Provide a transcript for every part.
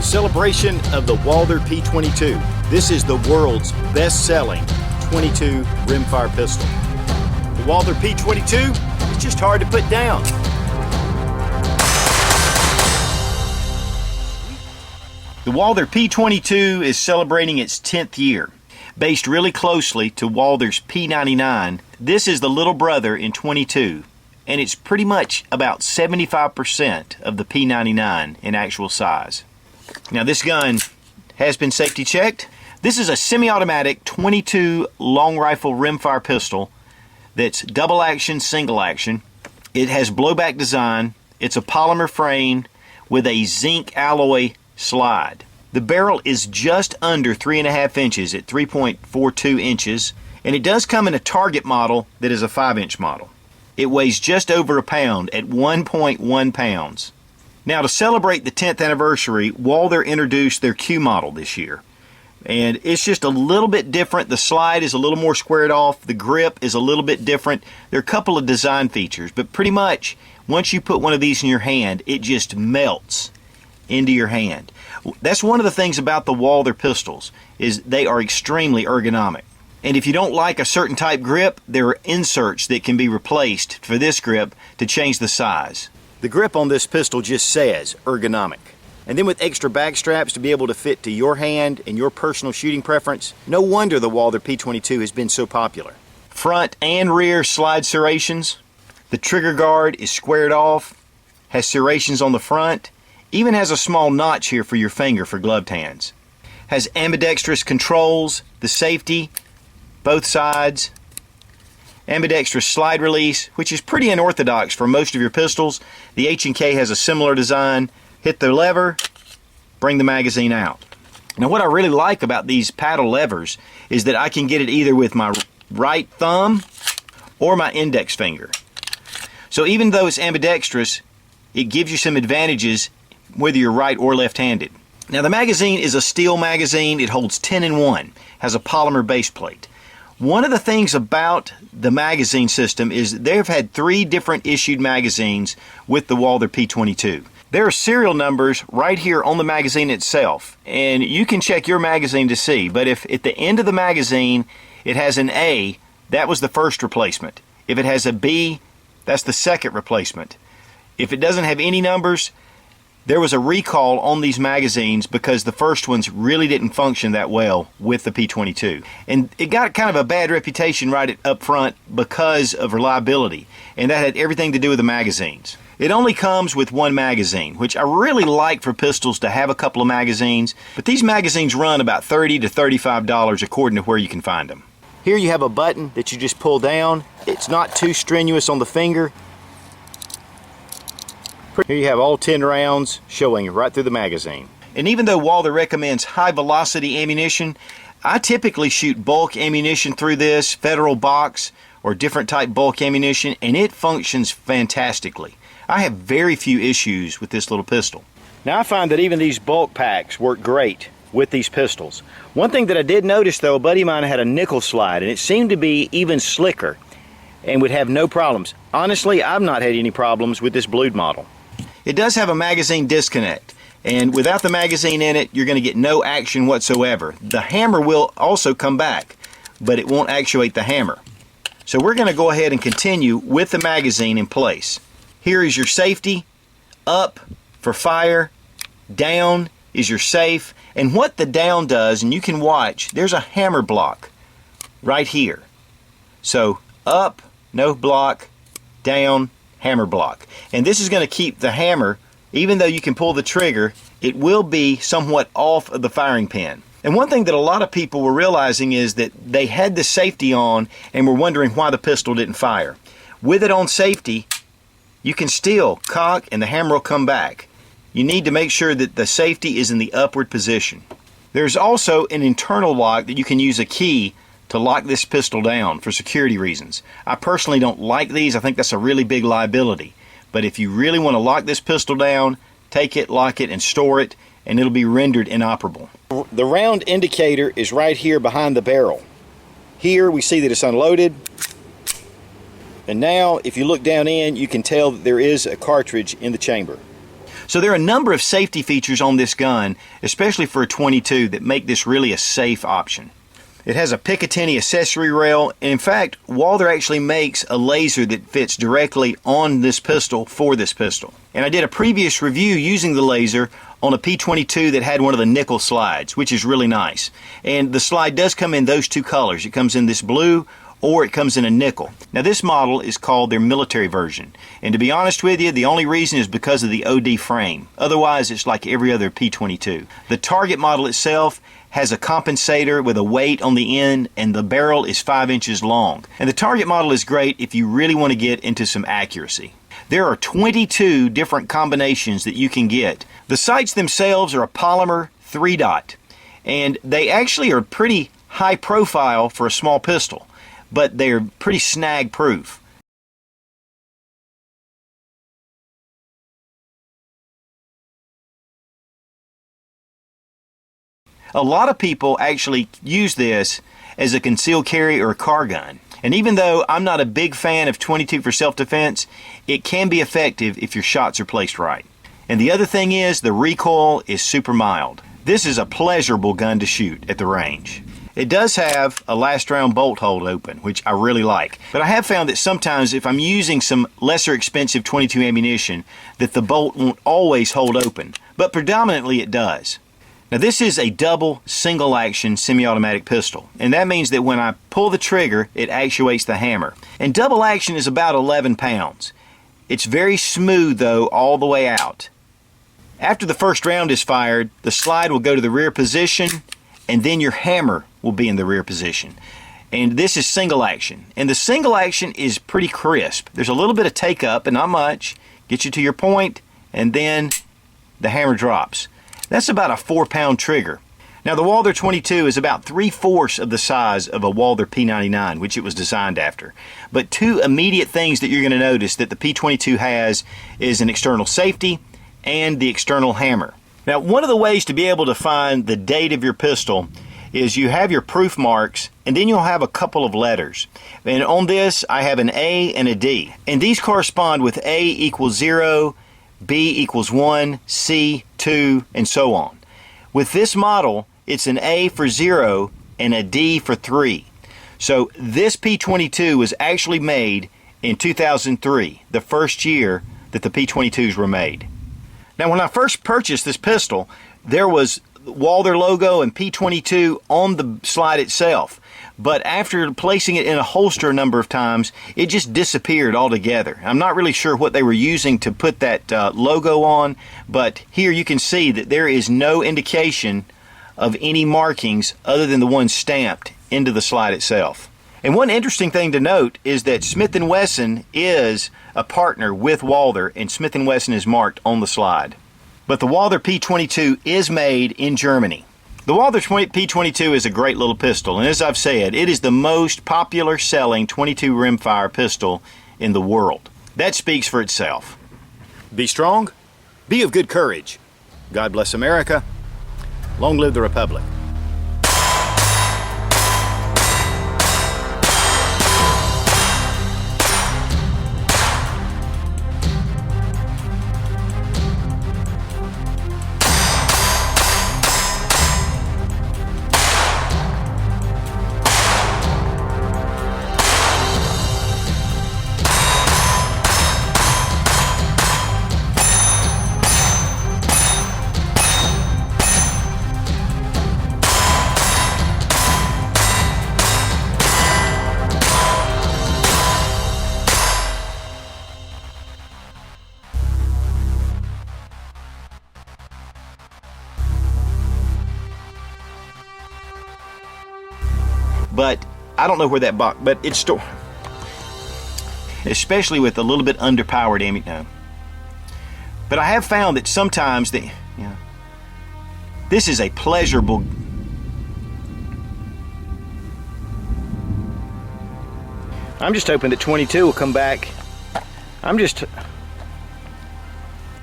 celebration of the Walther P22. This is the world's best-selling .22 rimfire pistol. The Walther P22 is just hard to put down. The Walther P22 is celebrating its 10th year. Based really closely to Walther's P99, this is the little brother in .22, and it's pretty much about 75% of the P99 in actual size. Now this gun has been safety checked. This is a semi-automatic .22 long rifle rimfire pistol that's double action, single action. It has blowback design. It's a polymer frame with a zinc alloy slide. The barrel is just under 3.5 inches at 3.42 inches, and it does come in a target model that is a 5-inch model. It weighs just over a pound at 1.1 pounds. Now, to celebrate the 10th anniversary, Walther introduced their Q model this year. And it's just a little bit different. The slide is a little more squared off. The grip is a little bit different. There are a couple of design features, but pretty much once you put one of these in your hand, it just melts into your hand. That's one of the things about the Walther pistols, is they are extremely ergonomic. And if you don't like a certain type grip, there are inserts that can be replaced for this grip to change the size. The grip on this pistol just says ergonomic. And then with extra back straps to be able to fit to your hand and your personal shooting preference, no wonder the Walther P22 has been so popular. Front and rear slide serrations. The trigger guard is squared off, has serrations on the front, even has a small notch here for your finger for gloved hands. Has ambidextrous controls, the safety, both sides. Ambidextrous slide release, which is pretty unorthodox for most of your pistols. The H&K has a similar design. Hit the lever, bring the magazine out. Now what I really like about these paddle levers is that I can get it either with my right thumb or my index finger. So even though it's ambidextrous, it gives you some advantages whether you're right or left-handed. Now the magazine is a steel magazine. It holds 10 in 1, has a polymer base plate. One of the things about the magazine system is they've had 3 different issued magazines with the Walther P22. There are serial numbers right here on the magazine itself, and you can check your magazine to see, but if at the end of the magazine it has an A, that was the first replacement. If it has a B, that's the second replacement. If it doesn't have any numbers, there was a recall on these magazines because the first ones really didn't function that well with the P22. And it got kind of a bad reputation right up front because of reliability, and that had everything to do with the magazines. It only comes with 1 magazine, which I really like for pistols to have a couple of magazines, but these magazines run about $30 to $35 according to where you can find them. Here you have a button that you just pull down. It's not too strenuous on the finger. Here you have all 10 rounds showing right through the magazine. And even though Walther recommends high velocity ammunition, I typically shoot bulk ammunition through this, Federal box or different type bulk ammunition, and it functions fantastically. I have very few issues with this little pistol. Now I find that even these bulk packs work great with these pistols. One thing that I did notice though, a buddy of mine had a nickel slide, and it seemed to be even slicker and would have no problems. Honestly, I've not had any problems with this blued model. It does have a magazine disconnect, and without the magazine in it, you're going to get no action whatsoever. The hammer will also come back, but it won't actuate the hammer. So we're going to go ahead and continue with the magazine in place. Here is your safety. Up for fire. Down is your safe. And what the down does, and you can watch, there's a hammer block right here. So up, no block, down, hammer block. And this is going to keep the hammer, even though you can pull the trigger, it will be somewhat off of the firing pin. And one thing that a lot of people were realizing is that they had the safety on and were wondering why the pistol didn't fire. With it on safety, you can still cock and the hammer will come back. You need to make sure that the safety is in the upward position. There's also an internal lock that you can use a key to lock this pistol down for security reasons. I personally don't like these. I think that's a really big liability. But if you really want to lock this pistol down, take it, lock it, and store it, and it'll be rendered inoperable. The round indicator is right here behind the barrel. Here we see that it's unloaded. And now if you look down in, you can tell that there is a cartridge in the chamber. So there are a number of safety features on this gun, especially for a .22, that make this really a safe option. It has a Picatinny accessory rail, and in fact, Walther actually makes a laser that fits directly on this pistol for this pistol. And I did a previous review using the laser on a P22 that had one of the nickel slides, which is really nice. And the slide does come in those two colors. It comes in this blue, or it comes in a nickel. Now this model is called their military version, and to be honest with you, the only reason is because of the OD frame. Otherwise, it's like every other P22. The target model itself has a compensator with a weight on the end, and the barrel is 5 inches long. And the target model is great if you really want to get into some accuracy. There are 22 different combinations that you can get. The sights themselves are a polymer 3-dot, and they actually are pretty high profile for a small pistol, but they're pretty snag proof. A lot of people actually use this as a concealed carry or a car gun. And even though I'm not a big fan of .22 for self-defense, it can be effective if your shots are placed right. And the other thing is, the recoil is super mild. This is a pleasurable gun to shoot at the range. It does have a last round bolt hold open, which I really like. But I have found that sometimes if I'm using some lesser expensive .22 ammunition, that the bolt won't always hold open. But predominantly it does. Now this is a double single action semi-automatic pistol, and that means that when I pull the trigger, it actuates the hammer. And double action is about 11 pounds. It's very smooth though all the way out. After the first round is fired, the slide will go to the rear position, and then your hammer will be in the rear position. And this is single action, and the single action is pretty crisp. There's a little bit of take up, but not much. Get you to your point, and then the hammer drops. That's about a 4-pound trigger. Now the Walther 22 is about 3/4 of the size of a Walther P99, which it was designed after. But two immediate things that you're going to notice that the P22 has is an external safety and the external hammer. Now one of the ways to be able to find the date of your pistol is you have your proof marks, and then you'll have a couple of letters. And on this I have an A and a D. And these correspond with A equals 0, B equals 1, C 2, and so on. With this model, it's an A for 0 and a D for 3. So this P22 was actually made in 2003, the first year that the P22s were made. Now when I first purchased this pistol, there was Walther logo and P22 on the slide itself. But after placing it in a holster a number of times, it just disappeared altogether. I'm not really sure what they were using to put that logo on, but here you can see that there is no indication of any markings other than the one stamped into the slide itself. And one interesting thing to note is that Smith & Wesson is a partner with Walther, and Smith & Wesson is marked on the slide. But the Walther P22 is made in Germany. The Walther P22 is a great little pistol, and as I've said, it is the most popular selling .22 rimfire pistol in the world. That speaks for itself. Be strong, be of good courage. God bless America. Long live the Republic. But I don't know where that box, but it's stored, especially with a little bit underpowered ammunition. But I have found that sometimes this is a pleasurable. I'm just hoping that 22 will come back.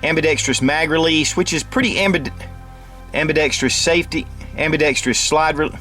Ambidextrous Mag Release, which is pretty ambidextrous safety, ambidextrous slide release.